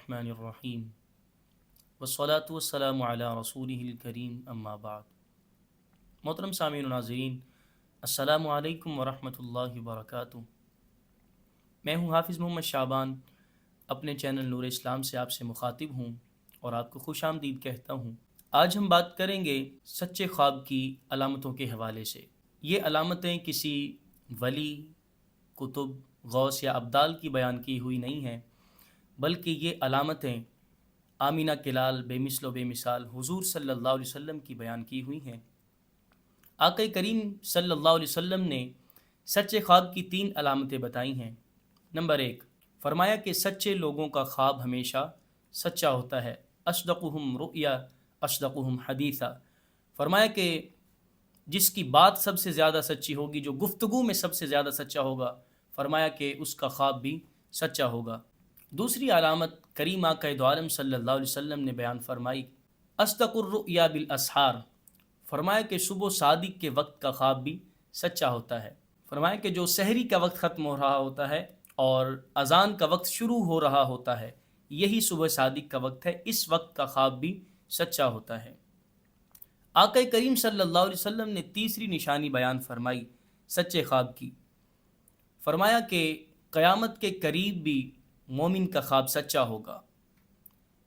الرحمن الرحیم والصلاة والسلام علی رسولہ الکریم اما بعد۔ محترم سامعین و ناظرین، السلام علیکم ورحمۃ اللہ وبرکاتہ۔ میں ہوں حافظ محمد شعبان، اپنے چینل نور اسلام سے آپ سے مخاطب ہوں اور آپ کو خوش آمدید کہتا ہوں۔ آج ہم بات کریں گے سچے خواب کی علامتوں کے حوالے سے۔ یہ علامتیں کسی ولی، کتب، غوث یا ابدال کی بیان کی ہوئی نہیں ہیں، بلکہ یہ علامتیں آمینہ کے لال بے مثل و بے مثال حضور صلی اللہ علیہ وسلم کی بیان کی ہوئی ہیں۔ آقا کریم صلی اللہ علیہ وسلم نے سچے خواب کی 3 علامتیں بتائی ہیں۔ نمبر 1، فرمایا کہ سچے لوگوں کا خواب ہمیشہ سچا ہوتا ہے۔ اصدقہم رؤیا اصدقہم حدیثا، فرمایا کہ جس کی بات سب سے زیادہ سچی ہوگی، جو گفتگو میں سب سے زیادہ سچا ہوگا، فرمایا کہ اس کا خواب بھی سچا ہوگا۔ دوسری علامت کریم آقا دو عالم صلی اللہ علیہ وسلم نے بیان فرمائی، اصدق الرؤیا بالاسحار، فرمایا کہ صبح صادق کے وقت کا خواب بھی سچا ہوتا ہے۔ فرمایا کہ جو سحری کا وقت ختم ہو رہا ہوتا ہے اور اذان کا وقت شروع ہو رہا ہوتا ہے، یہی صبح صادق کا وقت ہے، اس وقت کا خواب بھی سچا ہوتا ہے۔ آقا کریم صلی اللہ علیہ وسلم نے تیسری نشانی بیان فرمائی سچے خواب کی، فرمایا کہ قیامت کے قریب بھی مومن کا خواب سچا ہوگا۔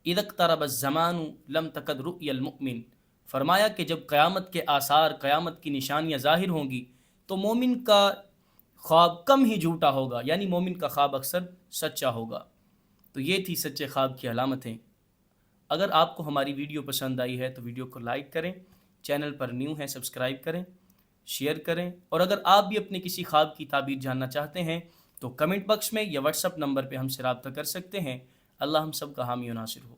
اذا اقترب الزمان لم تکد رؤیا المؤمن، فرمایا کہ جب قیامت کے آثار، قیامت کی نشانیاں ظاہر ہوں گی تو مومن کا خواب کم ہی جھوٹا ہوگا، یعنی مومن کا خواب اکثر سچا ہوگا۔ تو یہ تھی سچے خواب کی علامتیں۔ اگر آپ کو ہماری ویڈیو پسند آئی ہے تو ویڈیو کو لائک کریں، چینل پر نیو ہیں سبسکرائب کریں، شیئر کریں، اور اگر آپ بھی اپنے کسی خواب کی تعبیر جاننا چاہتے ہیں تو کمنٹ باکس میں یا واٹس ایپ نمبر پہ ہم سے رابطہ کر سکتے ہیں۔ اللہ ہم سب کا حامی و ناصر ہو۔